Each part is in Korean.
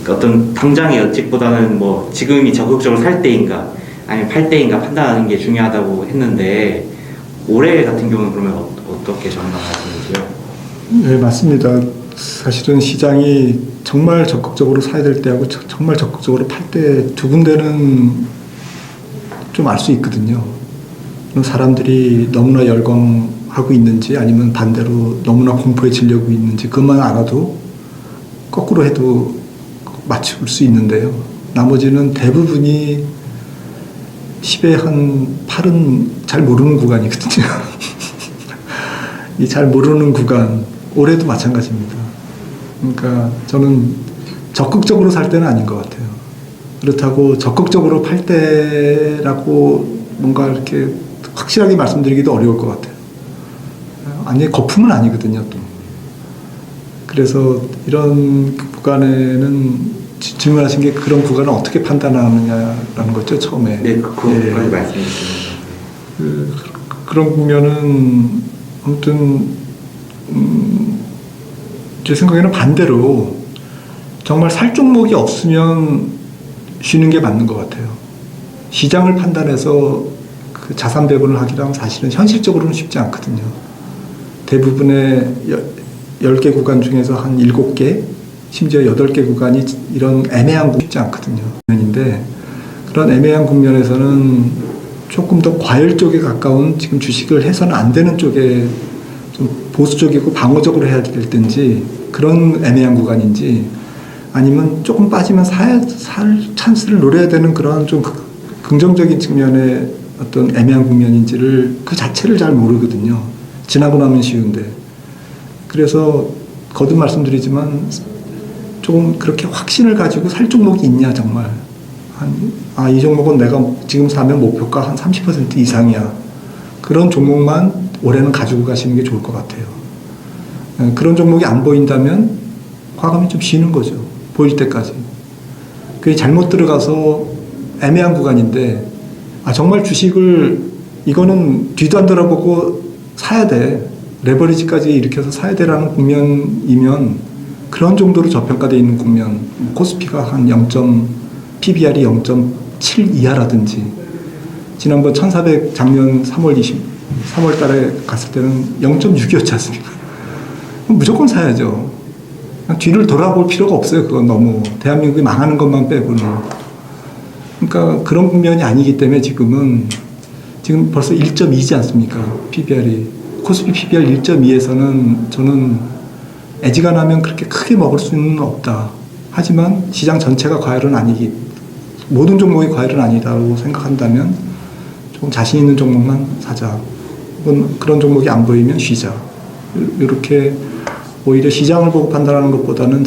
그러니까 어떤 당장의 예측보다는 뭐 지금이 적극적으로 살 때인가 아니면 팔 때인가 판단하는 게 중요하다고 했는데 올해 같은 경우는 그러면 어떻게 전망하시는지요? 네, 맞습니다. 사실은 시장이 정말 적극적으로 사야 될 때하고 정말 적극적으로 팔 때 두 군데는 좀 알 수 있거든요. 사람들이 너무나 열광하고 있는지 아니면 반대로 너무나 공포에 질려고 있는지 그것만 알아도 거꾸로 해도 맞출 수 있는데요. 나머지는 대부분이 10에 한 8은 잘 모르는 구간이거든요. 이 잘 모르는 구간, 올해도 마찬가지입니다. 그러니까 저는 적극적으로 살 때는 아닌 것 같아요. 그렇다고 적극적으로 팔 때라고 뭔가 이렇게 확실하게 말씀드리기도 어려울 것 같아요. 아니, 거품은 아니거든요, 또. 그래서 이런 구간에는 질문하신 게 그런 구간을 어떻게 판단하느냐라는 거죠, 처음에. 네, 그거까지 말씀해 주시면. 그런 국면은 아무튼 제 생각에는 반대로 정말 살 종목이 없으면 쉬는 게 맞는 것 같아요. 시장을 판단해서 그 자산 배분을 하기란 사실은 현실적으로는 쉽지 않거든요. 대부분의 10개 구간 중에서 한 7개, 심지어 8개 구간이 이런 애매한 구간이 쉽지 않거든요. 인데 그런 애매한 국면에서는 조금 더 과열 쪽에 가까운 지금 주식을 해서는 안 되는 쪽에 좀 보수적이고 방어적으로 해야 될 텐지 그런 애매한 구간인지 아니면 조금 빠지면 살 찬스를 노려야 되는 그런 좀 긍정적인 측면의 어떤 애매한 국면인지를 그 자체를 잘 모르거든요. 지나고 나면 쉬운데. 그래서 거듭 말씀드리지만 조금 그렇게 확신을 가지고 살 종목이 있냐 정말. 이 종목은 내가 지금 사면 목표가 한 30% 이상이야. 그런 종목만 올해는 가지고 가시는 게 좋을 것 같아요. 그런 종목이 안 보인다면 과감히 좀 쉬는 거죠. 보일 때까지. 그게 잘못 들어가서 애매한 구간인데 정말 주식을 이거는 뒤도 안 돌아보고 사야 돼. 레버리지까지 일으켜서 사야 되라는 국면이면 그런 정도로 저평가되어 있는 국면, 코스피가 한 PBR이 0.7 이하라든지 지난번 1400 작년 3월 달에 갔을 때는 0.6이었지 않습니까? 무조건 사야죠. 뒤를 돌아볼 필요가 없어요. 그건 너무 대한민국이 망하는 것만 빼고는. 그러니까 그런 국면이 아니기 때문에 지금 벌써 1.2지 않습니까? PBR이. 코스피 PBR 1.2에서는 저는 애지간하면 그렇게 크게 먹을 수는 없다. 하지만 시장 전체가 과열은 모든 종목이 과열은 아니다고 생각한다면 조금 자신 있는 종목만 사자. 혹은 그런 종목이 안 보이면 쉬자. 이렇게 오히려 시장을 보고 판단하는 것보다는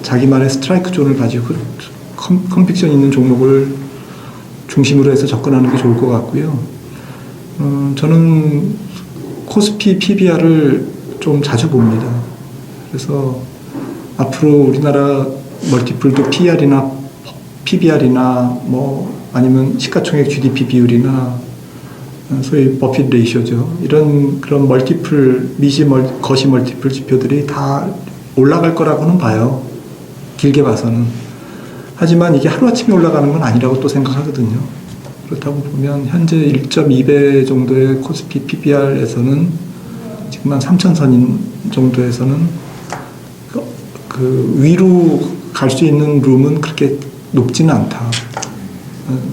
자기만의 스트라이크 존을 가지고 컨빅션 있는 종목을 중심으로 해서 접근하는 게 좋을 것 같고요. 저는 코스피 PBR을 좀 자주 봅니다. 그래서 앞으로 우리나라 멀티플도 PR이나 PBR이나 아니면 시가총액 GDP 비율이나 소위 버핏 레이쇼죠. 그런 멀티플, 거시 멀티플 지표들이 다 올라갈 거라고는 봐요. 길게 봐서는. 하지만 이게 하루아침에 올라가는 건 아니라고 또 생각하거든요. 그렇다고 보면 현재 1.2배 정도의 코스피 PBR에서는 지금 한 3,000선 정도에서는 그 위로 갈 수 있는 룸은 그렇게 높지는 않다.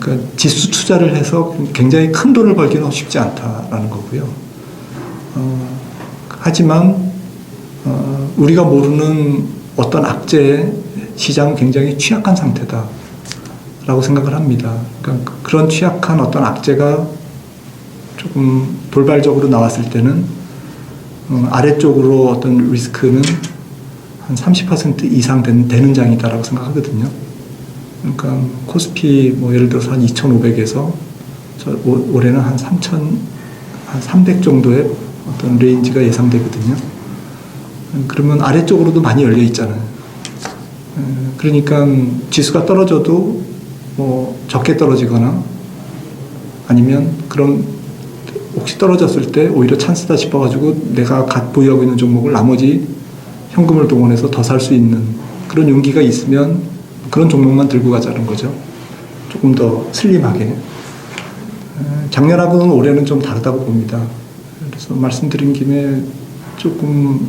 그러니까 지수 투자를 해서 굉장히 큰 돈을 벌기는 쉽지 않다라는 거고요. 하지만 우리가 모르는 어떤 악재에 시장은 굉장히 취약한 상태다라고 생각을 합니다. 그러니까 그런 취약한 어떤 악재가 조금 돌발적으로 나왔을 때는 아래쪽으로 어떤 리스크는 한 30% 이상 되는 장이다라고 생각하거든요. 그러니까 코스피 예를 들어서 한 2,500에서 올해는 한 300 정도의 어떤 레인지가 예상되거든요. 그러면 아래쪽으로도 많이 열려 있잖아요. 그러니까 지수가 떨어져도 적게 떨어지거나 아니면 그런 혹시 떨어졌을 때 오히려 찬스다 싶어가지고 내가 보유하고 있는 종목을 나머지 현금을 동원해서 더 살 수 있는 그런 용기가 있으면 그런 종목만 들고 가자는 거죠. 조금 더 슬림하게. 작년하고는 올해는 좀 다르다고 봅니다. 그래서 말씀드린 김에 조금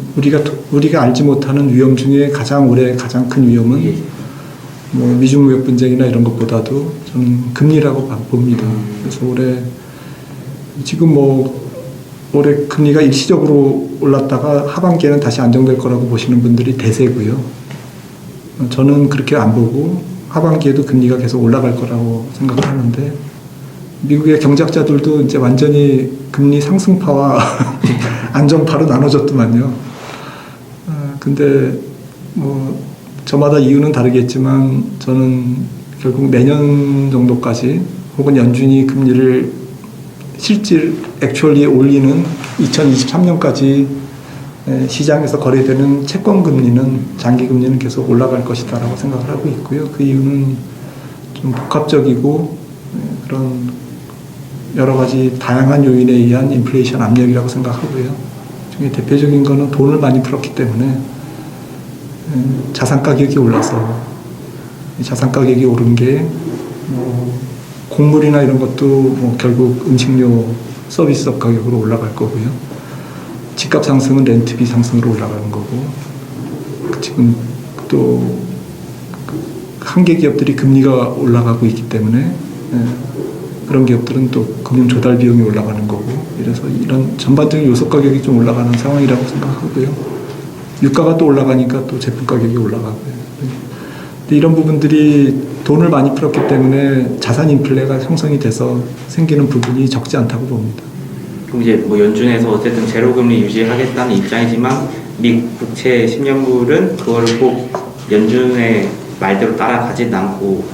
우리가 알지 못하는 위험 중에 올해 가장 큰 위험은 뭐 미중 무역 분쟁이나 이런 것보다도 저는 금리라고 봅니다. 그래서 지금 올해 금리가 일시적으로 올랐다가 하반기에는 다시 안정될 거라고 보시는 분들이 대세고요. 저는 그렇게 안 보고 하반기에도 금리가 계속 올라갈 거라고 생각을 하는데, 미국의 경제학자들도 이제 완전히 금리 상승파와 안정파로 나눠졌더만요. 근데 저마다 이유는 다르겠지만 저는 결국 내년 정도까지 혹은 연준이 금리를 액츄얼리 올리는 2023년까지 시장에서 거래되는 채권 금리는, 장기 금리는 계속 올라갈 것이다라고 생각을 하고 있고요. 그 이유는 좀 복합적이고 그런 여러 가지 다양한 요인에 의한 인플레이션 압력이라고 생각하고요. 중에 대표적인 거는 돈을 많이 풀었기 때문에 자산 가격이 올라서, 자산 가격이 오른 게 곡물이나 이런 것도 결국 음식료 서비스업 가격으로 올라갈 거고요. 집값 상승은 렌트비 상승으로 올라가는 거고, 지금 또 한계 기업들이 금리가 올라가고 있기 때문에 그런 기업들은 또 금융 조달 비용이 올라가는 거고, 이래서 이런 전반적인 요소 가격이 좀 올라가는 상황이라고 생각하고요. 유가가 또 올라가니까 또 제품 가격이 올라가고요. 근데 이런 부분들이 돈을 많이 풀었기 때문에 자산 인플레가 형성이 돼서 생기는 부분이 적지 않다고 봅니다. 그럼 이제 연준에서 어쨌든 제로금리 유지하겠다는 입장이지만 미국 국채 10년물은 그거를 꼭 연준의 말대로 따라가진 않고,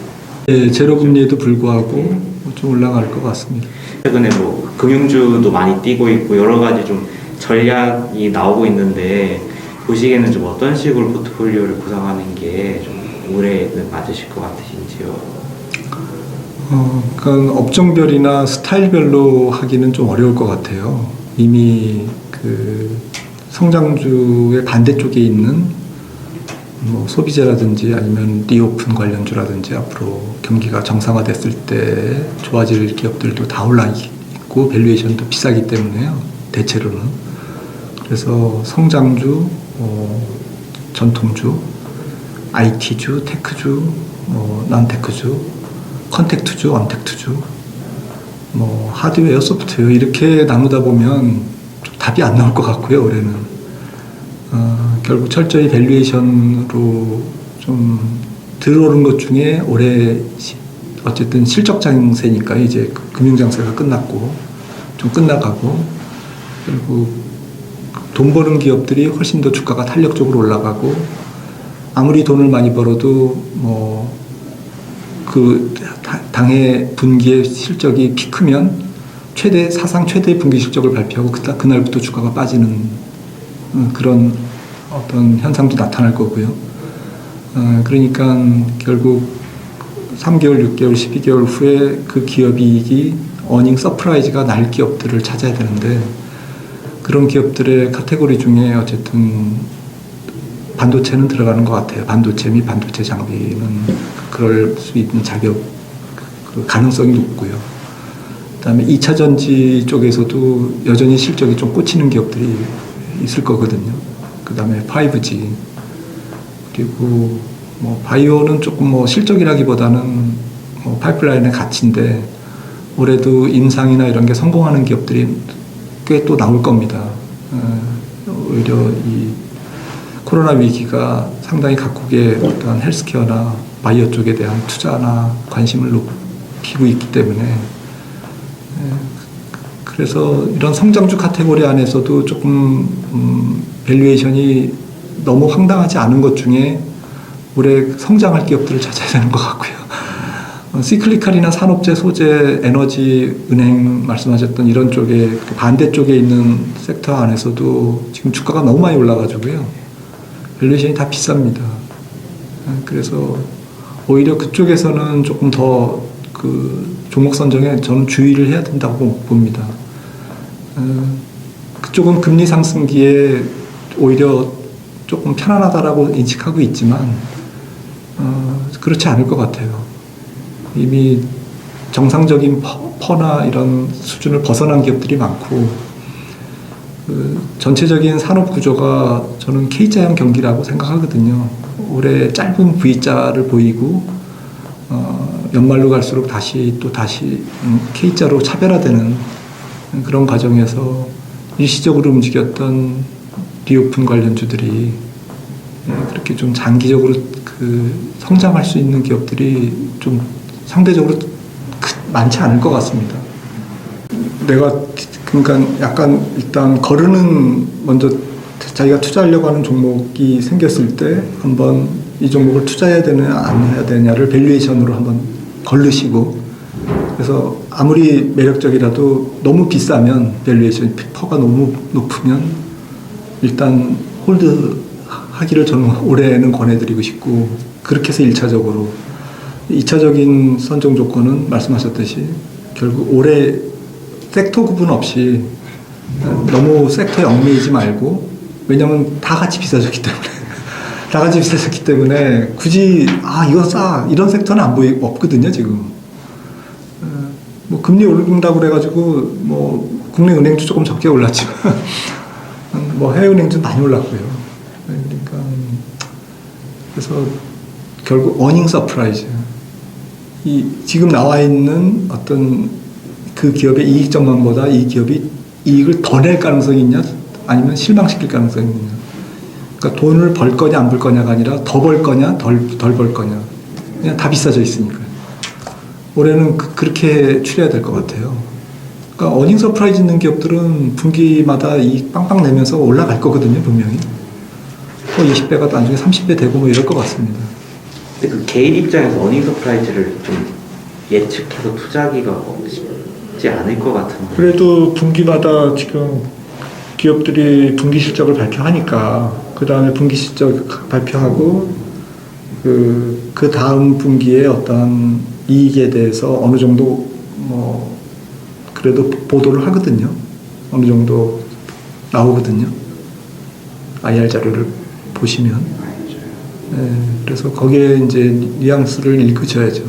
제로금리에도 불구하고 좀 올라갈 것 같습니다. 최근에 금융주도 많이 뛰고 있고 여러 가지 좀 전략이 나오고 있는데, 보시기에는 좀 어떤 식으로 포트폴리오를 구성하는 게 좀 올해는 맞으실 것 같으신지요? 그러니까 업종별이나 스타일별로 하기는 좀 어려울 것 같아요. 이미 그 성장주의 반대쪽에 있는 소비재라든지 아니면 리오픈 관련주라든지 앞으로 경기가 정상화됐을 때 좋아질 기업들도 다 올라 있고 밸류에이션도 비싸기 때문에요. 대체로는. 그래서 성장주, 전통주, IT주, 테크주, 난테크주, 컨택트주, 언택트주, 하드웨어, 소프트웨어 이렇게 나누다 보면 좀 답이 안 나올 것 같고요. 올해는 결국 철저히 밸류에이션으로 좀 들어오는 것 중에 올해 어쨌든 실적 장세니까 이제 금융 장세가 끝났고 좀 끝나가고, 그리고 돈 버는 기업들이 훨씬 더 주가가 탄력적으로 올라가고, 아무리 돈을 많이 벌어도 그 당해 분기의 실적이 피크면 사상 최대 분기 실적을 발표하고 그날부터 주가가 빠지는 그런 어떤 현상도 나타날 거고요. 그러니까 결국 3개월, 6개월, 12개월 후에 그 기업 이익이 어닝 서프라이즈가 날 기업들을 찾아야 되는데, 그런 기업들의 카테고리 중에 어쨌든 반도체는 들어가는 것 같아요. 반도체 및 반도체 장비는 그럴 수 있는 그 가능성이 높고요. 그다음에 2차 전지 쪽에서도 여전히 실적이 좀 꽂히는 기업들이 있을 거거든요. 그다음에 5G, 그리고 바이오는 조금 실적이라기보다는 파이프라인의 가치인데, 올해도 임상이나 이런 게 성공하는 기업들이 꽤 또 나올 겁니다. 오히려 이 코로나 위기가 상당히 각국의 어떤 헬스케어나 바이오 쪽에 대한 투자나 관심을 높이고 있기 때문에, 그래서 이런 성장주 카테고리 안에서도 조금 밸류에이션이 너무 황당하지 않은 것 중에 올해 성장할 기업들을 찾아야 되는 것 같고요. 시클리칼이나 산업재, 소재, 에너지, 은행 말씀하셨던 이런 쪽에 반대쪽에 있는 섹터 안에서도 지금 주가가 너무 많이 올라가지고요. 밸류에이션이 다 비쌉니다. 그래서 오히려 그쪽에서는 조금 더 그 종목 선정에 저는 주의를 해야 된다고 봅니다. 그쪽은 금리 상승기에 오히려 조금 편안하다라고 인식하고 있지만, 그렇지 않을 것 같아요. 이미 정상적인 퍼나 이런 수준을 벗어난 기업들이 많고, 전체적인 산업 구조가 저는 K자형 경기라고 생각하거든요. 올해 짧은 V자를 보이고, 연말로 갈수록 다시 K자로 차별화되는 그런 과정에서 일시적으로 움직였던 리오픈 관련주들이 그렇게 좀 장기적으로 성장할 수 있는 기업들이 좀 상대적으로 많지 않을 것 같습니다. 내가 그러니까 약간 일단 거르는 먼저 자기가 투자하려고 하는 종목이 생겼을 때 한번 이 종목을 투자해야 되느냐 안 해야 되느냐를 밸류에이션으로 한번 걸르시고, 그래서 아무리 매력적이라도 너무 비싸면 밸류에이션 퍼가 너무 높으면 일단 홀드 하기를 저는 올해는 권해드리고 싶고, 그렇게 해서 1차적으로 2차적인 선정 조건은 말씀하셨듯이 결국 올해 섹터 구분 없이 너무 섹터에 얽매이지 말고, 왜냐면 다 같이 비싸졌기 때문에 굳이 이거 싸 이런 섹터는 없거든요 지금. 뭐 금리 오른다고 그래가지고 뭐 국내 은행주 조금 적게 올랐지만 뭐 해외 은행주 많이 올랐고요. 그러니까 그래서 결국 어닝 서프라이즈, 이 지금 나와 있는 어떤 그 기업의 이익 전망보다 이 기업이 이익을 더 낼 가능성이 있냐 아니면 실망시킬 가능성이 있냐. 그러니까 돈을 벌 거냐 안 벌 거냐가 아니라 더 벌 거냐 덜 벌 거냐. 그냥 다 비싸져 있으니까 올해는 그렇게 추려야 될 것 같아요. 그러니까 어닝 서프라이즈 있는 기업들은 분기마다 이익 빵빵 내면서 올라갈 거거든요 분명히. 20배가 나중에 30배 되고 뭐 이럴 것 같습니다. 근데 그 개인 입장에서 어닝 서프라이즈를 좀 예측해서 투자하기가 쉽지 않을 것 같은데. 그래도 분기마다 지금 기업들이 분기 실적을 발표하니까 그 다음에 분기 실적 발표하고 그 다음 분기에 어떤 이익에 대해서 어느 정도 뭐 그래도 보도를 하거든요. 어느 정도 나오거든요. IR 자료를 보시면. 네, 그래서 거기에 이제 뉘앙스를 읽으셔야죠.